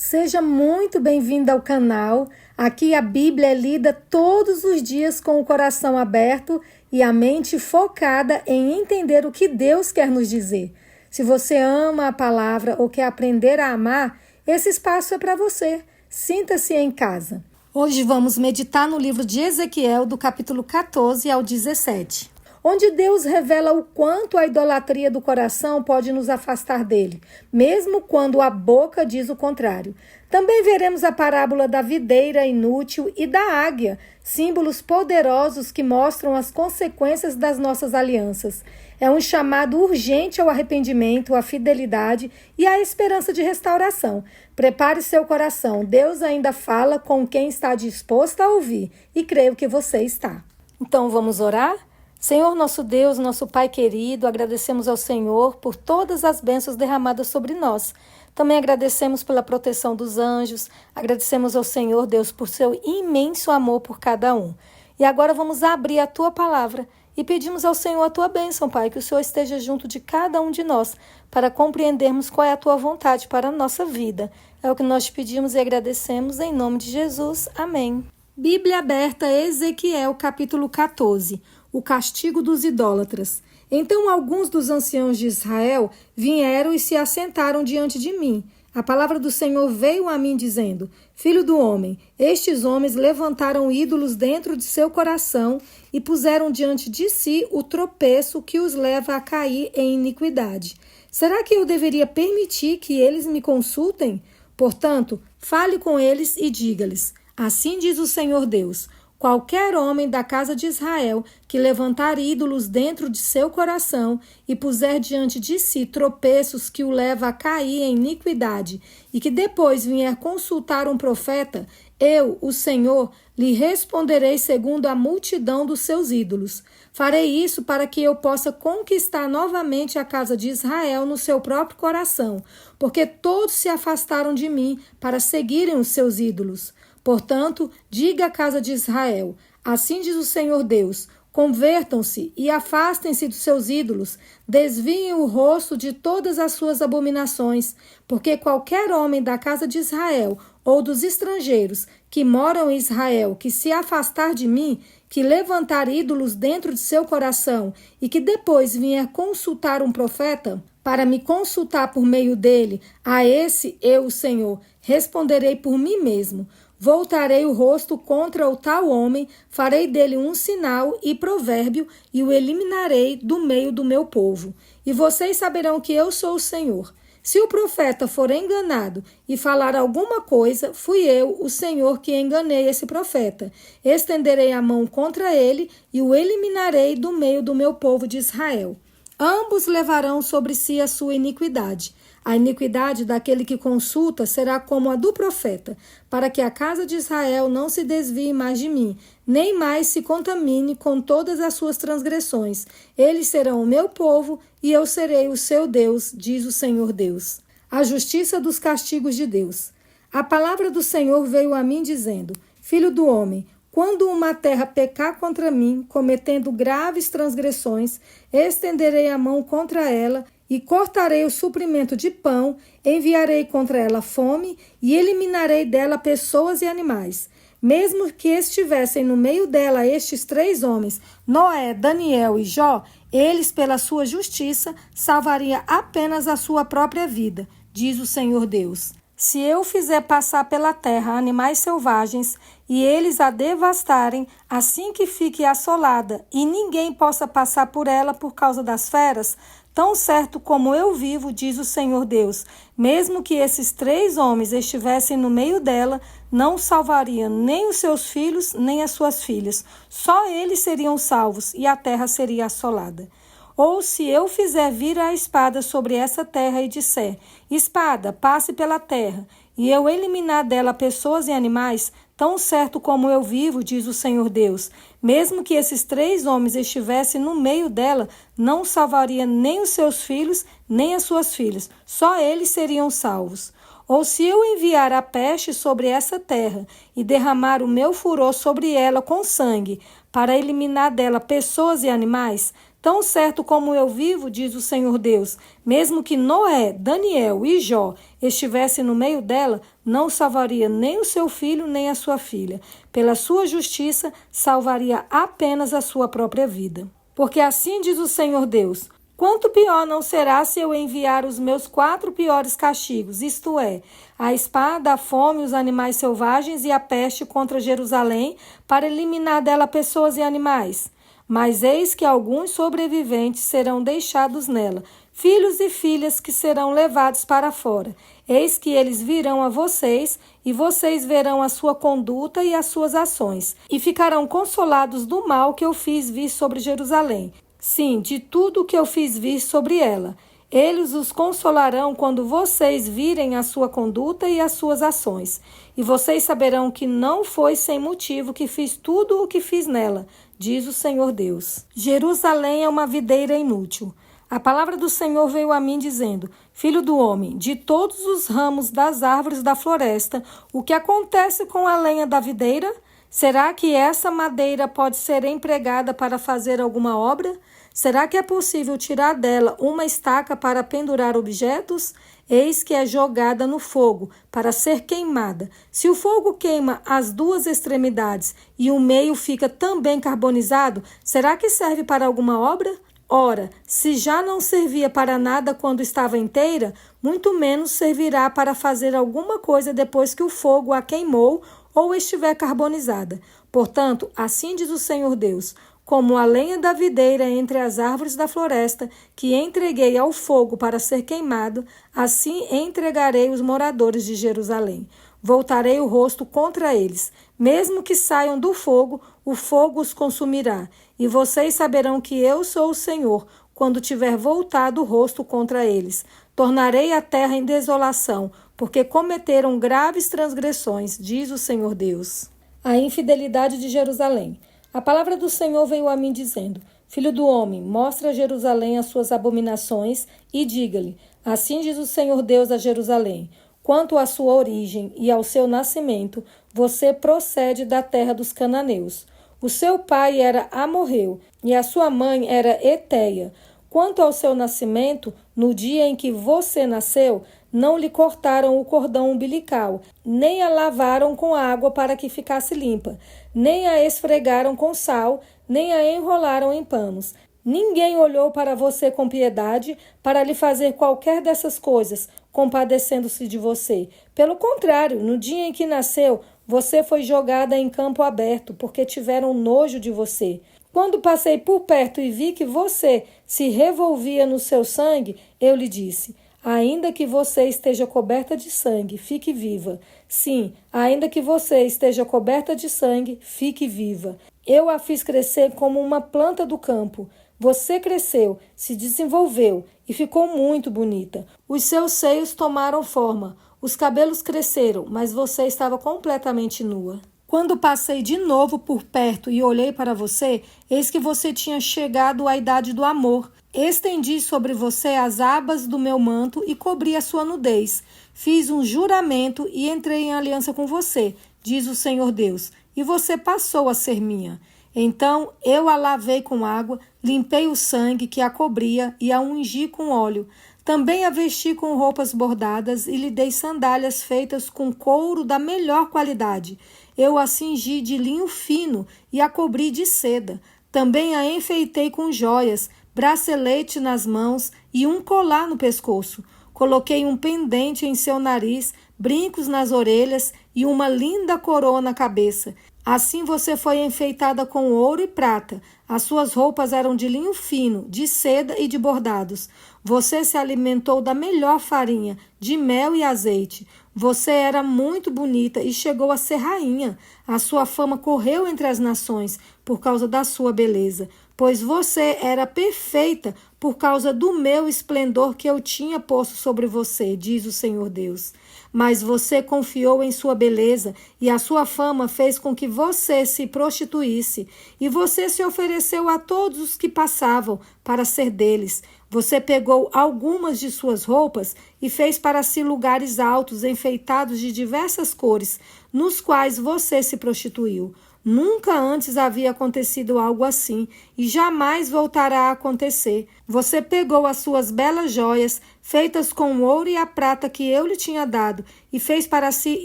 Seja muito bem-vindo ao canal. Aqui a Bíblia é lida todos os dias com o coração aberto e a mente focada em entender o que Deus quer nos dizer. Se você ama a palavra ou quer aprender a amar, esse espaço é para você. Sinta-se em casa. Hoje vamos meditar no livro de Ezequiel, do capítulo 14 ao 17. Onde Deus revela o quanto a idolatria do coração pode nos afastar dele, mesmo quando a boca diz o contrário. Também veremos a parábola da videira inútil e da águia, símbolos poderosos que mostram as consequências das nossas alianças. É um chamado urgente ao arrependimento, à fidelidade e à esperança de restauração. Prepare seu coração, Deus ainda fala com quem está disposto a ouvir, e creio que você está. Então vamos orar? Senhor nosso Deus, nosso Pai querido, agradecemos ao Senhor por todas as bênçãos derramadas sobre nós. Também agradecemos pela proteção dos anjos, agradecemos ao Senhor Deus por seu imenso amor por cada um. E agora vamos abrir a Tua palavra e pedimos ao Senhor a Tua bênção, Pai, que o Senhor esteja junto de cada um de nós para compreendermos qual é a Tua vontade para a nossa vida. É o que nós te pedimos e agradecemos em nome de Jesus. Amém. Bíblia aberta, Ezequiel, capítulo 14. O castigo dos idólatras. Então alguns dos anciãos de Israel vieram e se assentaram diante de mim. A palavra do Senhor veio a mim dizendo: Filho do homem, estes homens levantaram ídolos dentro de seu coração e puseram diante de si o tropeço que os leva a cair em iniquidade. Será que eu deveria permitir que eles me consultem? Portanto, fale com eles e diga-lhes: Assim diz o Senhor Deus: qualquer homem da casa de Israel que levantar ídolos dentro de seu coração e puser diante de si tropeços que o leva a cair em iniquidade e que depois vier consultar um profeta, eu, o Senhor, lhe responderei segundo a multidão dos seus ídolos. Farei isso para que eu possa conquistar novamente a casa de Israel no seu próprio coração, porque todos se afastaram de mim para seguirem os seus ídolos. Portanto, diga à casa de Israel: assim diz o Senhor Deus, convertam-se e afastem-se dos seus ídolos, desviem o rosto de todas as suas abominações, porque qualquer homem da casa de Israel ou dos estrangeiros que moram em Israel, que se afastar de mim, que levantar ídolos dentro de seu coração e que depois vier consultar um profeta, para me consultar por meio dele, a esse eu, o Senhor, responderei por mim mesmo. Voltarei o rosto contra o tal homem, farei dele um sinal e provérbio e o eliminarei do meio do meu povo. E vocês saberão que eu sou o Senhor. Se o profeta for enganado e falar alguma coisa, fui eu, o Senhor, que enganei esse profeta. Estenderei a mão contra ele e o eliminarei do meio do meu povo de Israel. Ambos levarão sobre si a sua iniquidade. A iniquidade daquele que consulta será como a do profeta, para que a casa de Israel não se desvie mais de mim, nem mais se contamine com todas as suas transgressões. Eles serão o meu povo e eu serei o seu Deus, diz o Senhor Deus. A justiça dos castigos de Deus. A palavra do Senhor veio a mim dizendo: Filho do homem, quando uma terra pecar contra mim, cometendo graves transgressões, estenderei a mão contra ela e cortarei o suprimento de pão, enviarei contra ela fome e eliminarei dela pessoas e animais. Mesmo que estivessem no meio dela estes 3 homens, Noé, Daniel e Jó, eles, pela sua justiça, salvariam apenas a sua própria vida, diz o Senhor Deus. Se eu fizer passar pela terra animais selvagens e eles a devastarem, assim que fique assolada e ninguém possa passar por ela por causa das feras, tão certo como eu vivo, diz o Senhor Deus, mesmo que esses 3 homens estivessem no meio dela, não salvariam nem os seus filhos, nem as suas filhas. Só eles seriam salvos e a terra seria assolada. Ou se eu fizer vir a espada sobre essa terra e disser: espada, passe pela terra, e eu eliminar dela pessoas e animais, tão certo como eu vivo, diz o Senhor Deus, mesmo que esses 3 homens estivessem no meio dela, não salvaria nem os seus filhos, nem as suas filhas. Só eles seriam salvos. Ou se eu enviar a peste sobre essa terra e derramar o meu furor sobre ela com sangue, para eliminar dela pessoas e animais, Tão certo como eu vivo, diz o Senhor Deus, mesmo que Noé, Daniel e Jó estivessem no meio dela, não salvaria nem o seu filho nem a sua filha. Pela sua justiça, salvaria apenas a sua própria vida. Porque assim diz o Senhor Deus: quanto pior não será se eu enviar os meus 4 piores castigos, isto é, a espada, a fome, os animais selvagens e a peste contra Jerusalém, para eliminar dela pessoas e animais. Mas eis que alguns sobreviventes serão deixados nela, filhos e filhas que serão levados para fora. Eis que eles virão a vocês, e vocês verão a sua conduta e as suas ações, e ficarão consolados do mal que eu fiz vir sobre Jerusalém. Sim, de tudo o que eu fiz vir sobre ela. Eles os consolarão quando vocês virem a sua conduta e as suas ações. E vocês saberão que não foi sem motivo que fiz tudo o que fiz nela, diz o Senhor Deus. Jerusalém é uma videira inútil. A palavra do Senhor veio a mim dizendo: filho do homem, de todos os ramos das árvores da floresta, o que acontece com a lenha da videira? Será que essa madeira pode ser empregada para fazer alguma obra? Será que é possível tirar dela uma estaca para pendurar objetos? Eis que é jogada no fogo para ser queimada. Se o fogo queima as 2 extremidades e o meio fica também carbonizado, será que serve para alguma obra? Ora, se já não servia para nada quando estava inteira, muito menos servirá para fazer alguma coisa depois que o fogo a queimou ou estiver carbonizada. Portanto, assim diz o Senhor Deus: como a lenha da videira entre as árvores da floresta, que entreguei ao fogo para ser queimado, assim entregarei os moradores de Jerusalém. Voltarei o rosto contra eles. Mesmo que saiam do fogo, o fogo os consumirá. E vocês saberão que eu sou o Senhor, quando tiver voltado o rosto contra eles. Tornarei a terra em desolação, porque cometeram graves transgressões, diz o Senhor Deus. A infidelidade de Jerusalém. A palavra do Senhor veio a mim dizendo: filho do homem, mostra a Jerusalém as suas abominações e diga-lhe: assim diz o Senhor Deus a Jerusalém: quanto à sua origem e ao seu nascimento, você procede da terra dos cananeus. O seu pai era amorreu e a sua mãe era eteia. Quanto ao seu nascimento, no dia em que você nasceu, não lhe cortaram o cordão umbilical, nem a lavaram com água para que ficasse limpa, nem a esfregaram com sal, nem a enrolaram em panos. Ninguém olhou para você com piedade para lhe fazer qualquer dessas coisas, compadecendo-se de você. Pelo contrário, no dia em que nasceu, você foi jogada em campo aberto, porque tiveram nojo de você. Quando passei por perto e vi que você se revolvia no seu sangue, eu lhe disse: ainda que você esteja coberta de sangue, fique viva. Sim, ainda que você esteja coberta de sangue, fique viva. Eu a fiz crescer como uma planta do campo. Você cresceu, se desenvolveu e ficou muito bonita. Os seus seios tomaram forma, os cabelos cresceram, mas você estava completamente nua. Quando passei de novo por perto e olhei para você, eis que você tinha chegado à idade do amor. Estendi sobre você as abas do meu manto e cobri a sua nudez. Fiz um juramento e entrei em aliança com você, diz o Senhor Deus, e você passou a ser minha. Então eu a lavei com água, limpei o sangue que a cobria e a ungi com óleo. Também a vesti com roupas bordadas e lhe dei sandálias feitas com couro da melhor qualidade. Eu a cingi de linho fino e a cobri de seda. Também a enfeitei com joias, bracelete nas mãos e um colar no pescoço. Coloquei um pendente em seu nariz, brincos nas orelhas e uma linda coroa na cabeça. Assim você foi enfeitada com ouro e prata. As suas roupas eram de linho fino, de seda e de bordados. Você se alimentou da melhor farinha, de mel e azeite. Você era muito bonita e chegou a ser rainha. A sua fama correu entre as nações por causa da sua beleza, pois você era perfeita por causa do meu esplendor que eu tinha posto sobre você, diz o Senhor Deus. Mas você confiou em sua beleza e a sua fama fez com que você se prostituísse. E você se ofereceu a todos os que passavam para ser deles. Você pegou algumas de suas roupas e fez para si lugares altos, enfeitados de diversas cores, nos quais você se prostituiu. Nunca antes havia acontecido algo assim e jamais voltará a acontecer. Você pegou as suas belas joias, feitas com o ouro e a prata que eu lhe tinha dado, e fez para si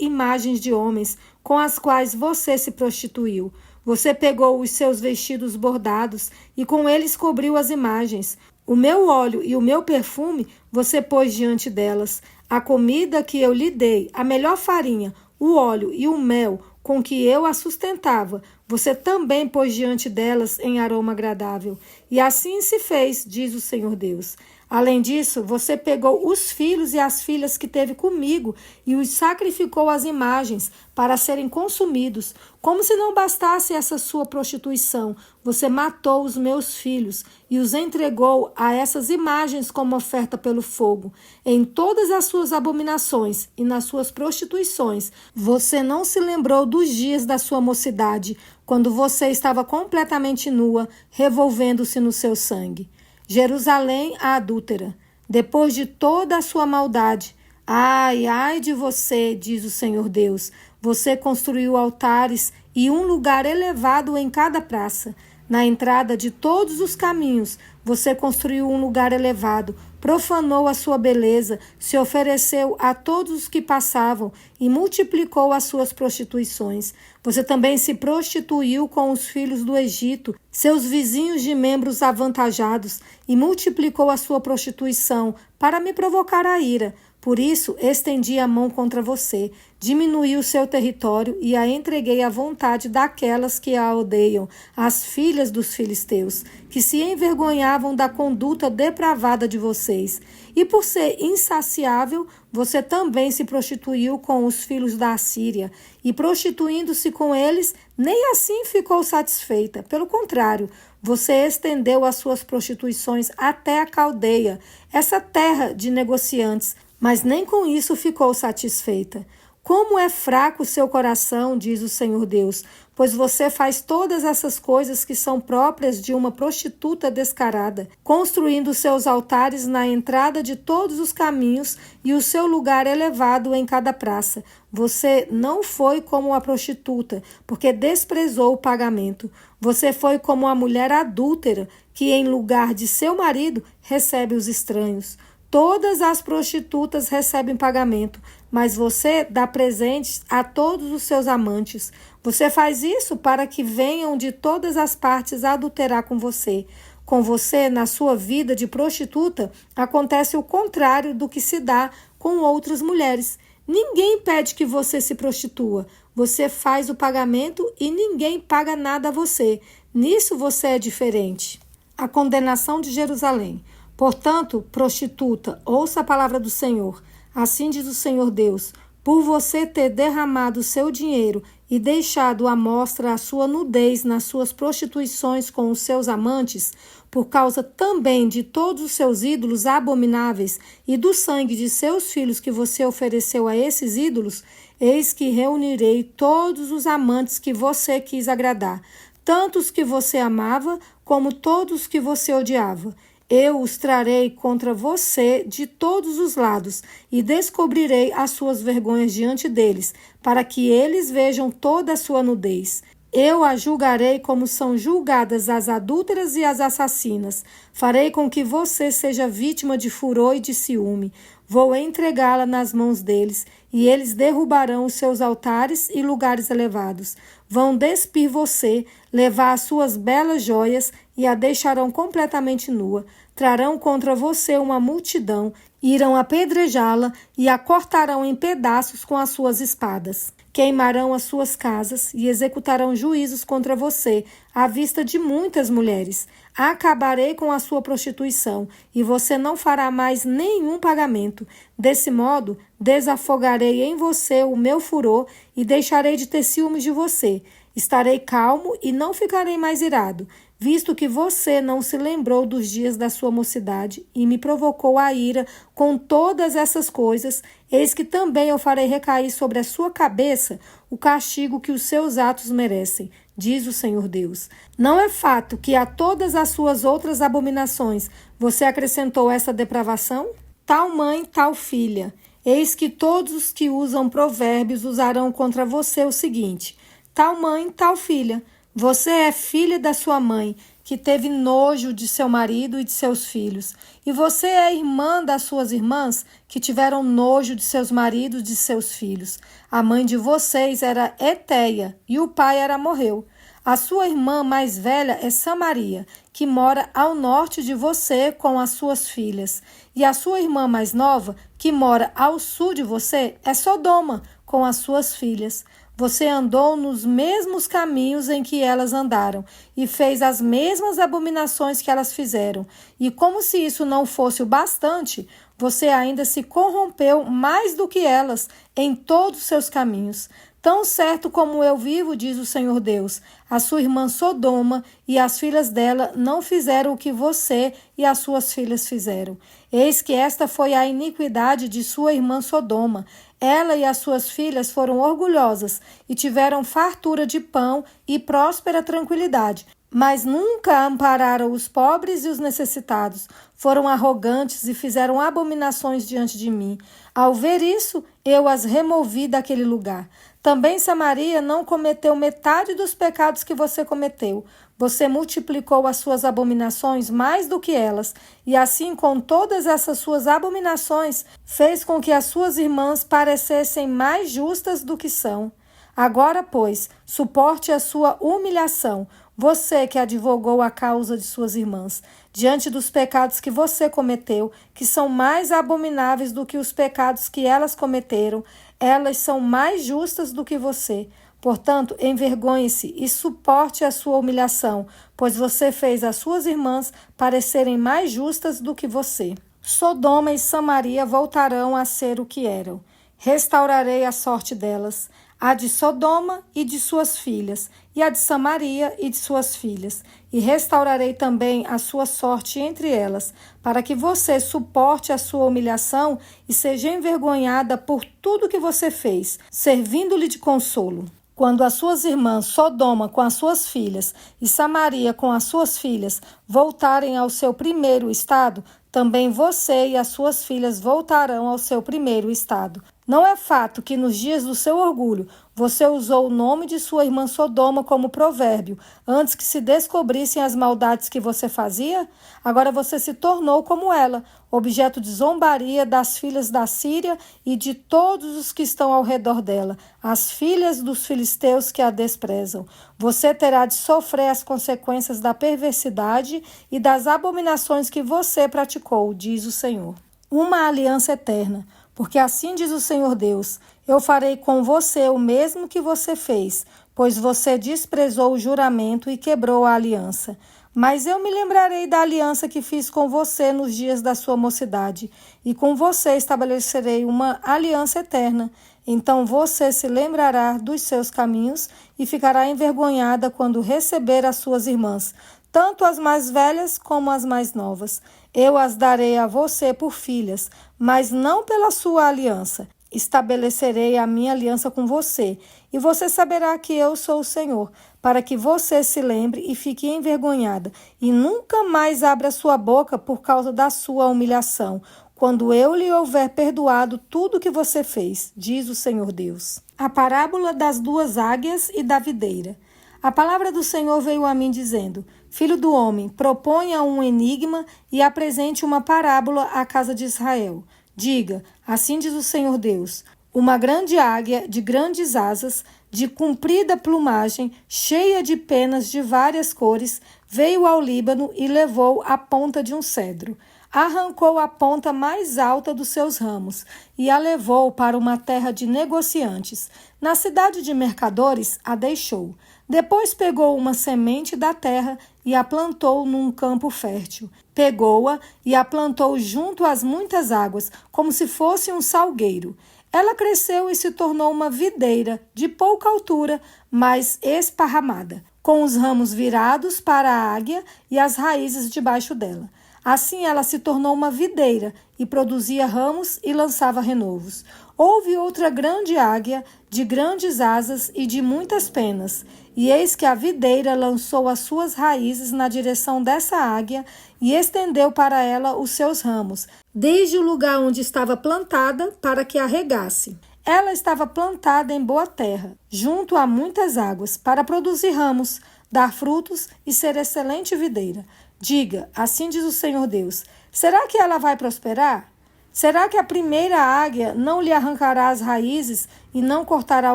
imagens de homens, com as quais você se prostituiu. Você pegou os seus vestidos bordados e com eles cobriu as imagens. O meu óleo e o meu perfume você pôs diante delas. A comida que eu lhe dei, a melhor farinha, o óleo e o mel com que eu a sustentava, você também pôs diante delas em aroma agradável. E assim se fez, diz o Senhor Deus. Além disso, você pegou os filhos e as filhas que teve comigo e os sacrificou às imagens para serem consumidos. Como se não bastasse essa sua prostituição, você matou os meus filhos e os entregou a essas imagens como oferta pelo fogo. Em todas as suas abominações e nas suas prostituições, você não se lembrou dos dias da sua mocidade, quando você estava completamente nua, revolvendo-se no seu sangue. Jerusalém a adúltera, depois de toda a sua maldade. Ai, ai de você, diz o Senhor Deus. Você construiu altares e um lugar elevado em cada praça. Na entrada de todos os caminhos, você construiu um lugar elevado, profanou a sua beleza, se ofereceu a todos os que passavam e multiplicou as suas prostituições. Você também se prostituiu com os filhos do Egito, seus vizinhos de membros avantajados, e multiplicou a sua prostituição para me provocar a ira. Por isso, estendi a mão contra você, diminuí o seu território e a entreguei à vontade daquelas que a odeiam, as filhas dos filisteus, que se envergonhavam da conduta depravada de vocês. E por ser insaciável, você também se prostituiu com os filhos da Assíria, e prostituindo-se com eles, nem assim ficou satisfeita. Pelo contrário, você estendeu as suas prostituições até a Caldeia, essa terra de negociantes, mas nem com isso ficou satisfeita. Como é fraco o seu coração, diz o Senhor Deus, pois você faz todas essas coisas que são próprias de uma prostituta descarada, construindo seus altares na entrada de todos os caminhos e o seu lugar elevado em cada praça. Você não foi como a prostituta, porque desprezou o pagamento. Você foi como a mulher adúltera, que em lugar de seu marido recebe os estranhos. Todas as prostitutas recebem pagamento, mas você dá presentes a todos os seus amantes. Você faz isso para que venham de todas as partes a adulterar com você. Com você, na sua vida de prostituta, acontece o contrário do que se dá com outras mulheres. Ninguém pede que você se prostitua. Você faz o pagamento e ninguém paga nada a você. Nisso você é diferente. A condenação de Jerusalém. Portanto, prostituta, ouça a palavra do Senhor. Assim diz o Senhor Deus, por você ter derramado seu dinheiro e deixado à mostra a sua nudez nas suas prostituições com os seus amantes, por causa também de todos os seus ídolos abomináveis e do sangue de seus filhos que você ofereceu a esses ídolos, eis que reunirei todos os amantes que você quis agradar, tanto os que você amava como todos os que você odiava. Eu os trarei contra você de todos os lados e descobrirei as suas vergonhas diante deles, para que eles vejam toda a sua nudez. Eu a julgarei como são julgadas as adúlteras e as assassinas. Farei com que você seja vítima de furor e de ciúme. Vou entregá-la nas mãos deles, e eles derrubarão os seus altares e lugares elevados. Vão despir você, levar as suas belas joias e a deixarão completamente nua. Trarão contra você uma multidão, irão apedrejá-la e a cortarão em pedaços com as suas espadas. Queimarão as suas casas e executarão juízos contra você, à vista de muitas mulheres. Acabarei com a sua prostituição, e você não fará mais nenhum pagamento. Desse modo, desafogarei em você o meu furor e deixarei de ter ciúmes de você. Estarei calmo e não ficarei mais irado. visto que você não se lembrou dos dias da sua mocidade e me provocou a ira com todas essas coisas, eis que também eu farei recair sobre a sua cabeça o castigo que os seus atos merecem, diz o Senhor Deus. Não é fato que a todas as suas outras abominações você acrescentou essa depravação? Tal mãe, tal filha. Eis que todos os que usam provérbios usarão contra você o seguinte: tal mãe, tal filha. Você é filha da sua mãe, que teve nojo de seu marido e de seus filhos. E você é irmã das suas irmãs, que tiveram nojo de seus maridos e de seus filhos. A mãe de vocês era Eteia, e o pai era Morreu. A sua irmã mais velha é Samaria, que mora ao norte de você com as suas filhas. E a sua irmã mais nova, que mora ao sul de você, é Sodoma, com as suas filhas. Você andou nos mesmos caminhos em que elas andaram e fez as mesmas abominações que elas fizeram. E como se isso não fosse o bastante, você ainda se corrompeu mais do que elas em todos os seus caminhos. Tão certo como eu vivo, diz o Senhor Deus, a sua irmã Sodoma e as filhas dela não fizeram o que você e as suas filhas fizeram. Eis que esta foi a iniquidade de sua irmã Sodoma. Ela e as suas filhas foram orgulhosas e tiveram fartura de pão e próspera tranquilidade, mas nunca ampararam os pobres e os necessitados. Foram arrogantes e fizeram abominações diante de mim. Ao ver isso, eu as removi daquele lugar. Também Samaria não cometeu metade dos pecados que você cometeu. Você multiplicou as suas abominações mais do que elas, e assim com todas essas suas abominações, fez com que as suas irmãs parecessem mais justas do que são. Agora, pois, suporte a sua humilhação, você que advogou a causa de suas irmãs, diante dos pecados que você cometeu, que são mais abomináveis do que os pecados que elas cometeram, elas são mais justas do que você. Portanto, envergonhe-se e suporte a sua humilhação, pois você fez as suas irmãs parecerem mais justas do que você. Sodoma e Samaria voltarão a ser o que eram. Restaurarei a sorte delas, a de Sodoma e de suas filhas, e a de Samaria e de suas filhas, e restaurarei também a sua sorte entre elas, para que você suporte a sua humilhação e seja envergonhada por tudo que você fez, servindo-lhe de consolo. Quando as suas irmãs Sodoma com as suas filhas e Samaria com as suas filhas voltarem ao seu primeiro estado, também você e as suas filhas voltarão ao seu primeiro estado. Não é fato que nos dias do seu orgulho você usou o nome de sua irmã Sodoma como provérbio, antes que se descobrissem as maldades que você fazia? Agora você se tornou como ela, objeto de zombaria das filhas da Síria e de todos os que estão ao redor dela, as filhas dos filisteus que a desprezam. Você terá de sofrer as consequências da perversidade e das abominações que você praticou, diz o Senhor. Uma aliança eterna. Porque assim diz o Senhor Deus, eu farei com você o mesmo que você fez, pois você desprezou o juramento e quebrou a aliança. Mas eu me lembrarei da aliança que fiz com você nos dias da sua mocidade, e com você estabelecerei uma aliança eterna. Então você se lembrará dos seus caminhos e ficará envergonhada quando receber as suas irmãs, tanto as mais velhas como as mais novas. Eu as darei a você por filhas, mas não pela sua aliança. Estabelecerei a minha aliança com você, e você saberá que eu sou o Senhor, para que você se lembre e fique envergonhada, e nunca mais abra sua boca por causa da sua humilhação, quando eu lhe houver perdoado tudo o que você fez, diz o Senhor Deus. A parábola das duas águias e da videira. A palavra do Senhor veio a mim dizendo: Filho do homem, proponha um enigma e apresente uma parábola à casa de Israel. Diga, assim diz o Senhor Deus: uma grande águia de grandes asas, de comprida plumagem, cheia de penas de várias cores, veio ao Líbano e levou a ponta de um cedro. Arrancou a ponta mais alta dos seus ramos e a levou para uma terra de negociantes. Na cidade de mercadores a deixou. Depois pegou uma semente da terra e a plantou num campo fértil. Pegou-a e a plantou junto às muitas águas, como se fosse um salgueiro. Ela cresceu e se tornou uma videira de pouca altura, mas esparramada. com os ramos virados para a águia e as raízes debaixo dela. Assim ela se tornou uma videira e produzia ramos e lançava renovos. Houve outra grande águia, de grandes asas e de muitas penas. E eis que a videira lançou as suas raízes na direção dessa águia e estendeu para ela os seus ramos, desde o lugar onde estava plantada, para que a regasse. Ela estava plantada em boa terra, junto a muitas águas, para produzir ramos, dar frutos e ser excelente videira. Diga, assim diz o Senhor Deus, será que ela vai prosperar? Será que a primeira águia não lhe arrancará as raízes e não cortará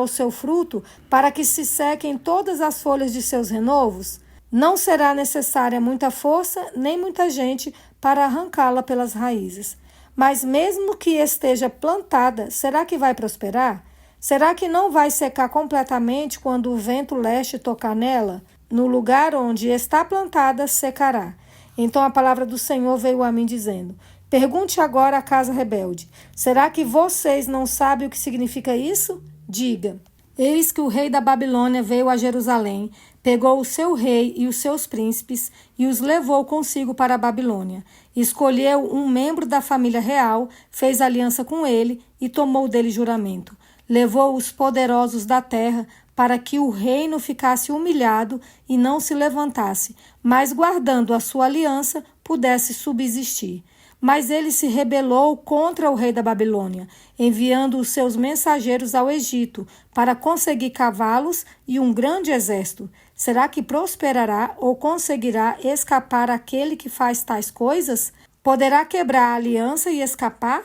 o seu fruto, para que se sequem todas as folhas de seus renovos? Não será necessária muita força, nem muita gente para arrancá-la pelas raízes. Mas mesmo que esteja plantada, será que vai prosperar? Será que não vai secar completamente quando o vento leste tocar nela? No lugar onde está plantada, secará. Então a palavra do Senhor veio a mim dizendo: pergunte agora à casa rebelde: será que vocês não sabem o que significa isso? Diga: eis que o rei da Babilônia veio a Jerusalém, pegou o seu rei e os seus príncipes e os levou consigo para a Babilônia. Escolheu um membro da família real, fez aliança com ele e tomou dele juramento. Levou os poderosos da terra para que o reino ficasse humilhado e não se levantasse, mas guardando a sua aliança, pudesse subsistir. Mas ele se rebelou contra o rei da Babilônia, enviando os seus mensageiros ao Egito para conseguir cavalos e um grande exército. Será que prosperará ou conseguirá escapar aquele que faz tais coisas? Poderá quebrar a aliança e escapar?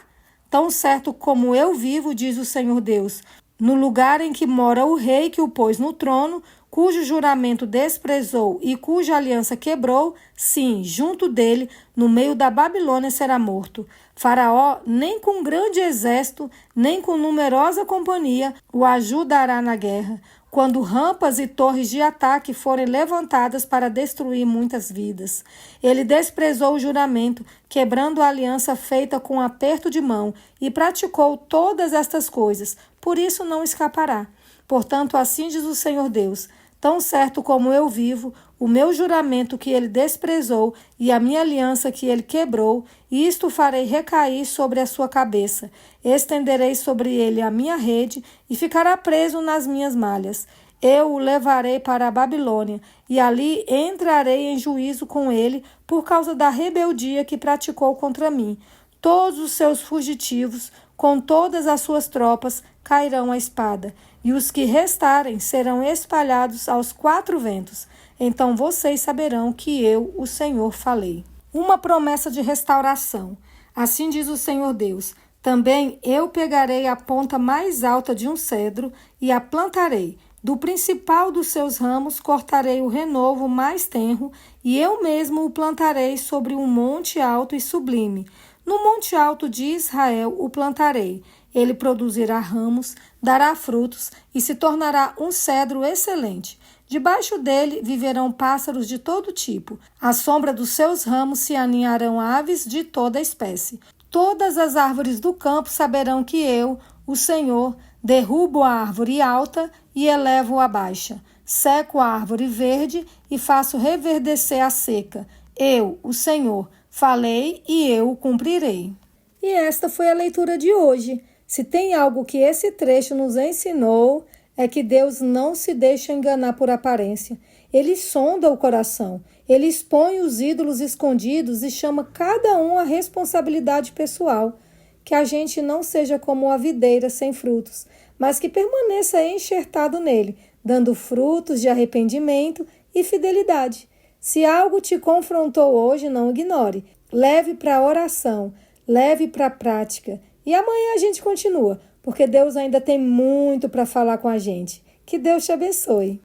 Tão certo como eu vivo, diz o Senhor Deus, no lugar em que mora o rei que o pôs no trono, cujo juramento desprezou e cuja aliança quebrou, sim, junto dele, no meio da Babilônia será morto. Faraó, nem com grande exército, nem com numerosa companhia, o ajudará na guerra, quando rampas e torres de ataque forem levantadas para destruir muitas vidas. Ele desprezou o juramento, quebrando a aliança feita com aperto de mão, e praticou todas estas coisas, por isso não escapará. Portanto, assim diz o Senhor Deus: tão certo como eu vivo, o meu juramento que ele desprezou e a minha aliança que ele quebrou, isto farei recair sobre a sua cabeça. Estenderei sobre ele a minha rede e ficará preso nas minhas malhas. Eu o levarei para a Babilônia e ali entrarei em juízo com ele por causa da rebeldia que praticou contra mim. Todos os seus fugitivos, com todas as suas tropas, cairão à espada, e os que restarem serão espalhados aos quatro ventos. Então vocês saberão que eu, o Senhor, falei. Uma promessa de restauração. Assim diz o Senhor Deus: também eu pegarei a ponta mais alta de um cedro e a plantarei. Do principal dos seus ramos cortarei o renovo mais tenro, e eu mesmo o plantarei sobre um monte alto e sublime. No monte alto de Israel o plantarei. Ele produzirá ramos, dará frutos e se tornará um cedro excelente. Debaixo dele viverão pássaros de todo tipo. À sombra dos seus ramos se aninharão aves de toda espécie. Todas as árvores do campo saberão que eu, o Senhor, derrubo a árvore alta e elevo a baixa. Seco a árvore verde e faço reverdecer a seca. Eu, o Senhor, falei e eu o cumprirei. E esta foi a leitura de hoje. Se tem algo que esse trecho nos ensinou, é que Deus não se deixa enganar por aparência. Ele sonda o coração, ele expõe os ídolos escondidos e chama cada um à responsabilidade pessoal. Que a gente não seja como a videira sem frutos, mas que permaneça enxertado nele, dando frutos de arrependimento e fidelidade. Se algo te confrontou hoje, não ignore. Leve para a oração, leve para a prática. E amanhã a gente continua, porque Deus ainda tem muito para falar com a gente. Que Deus te abençoe.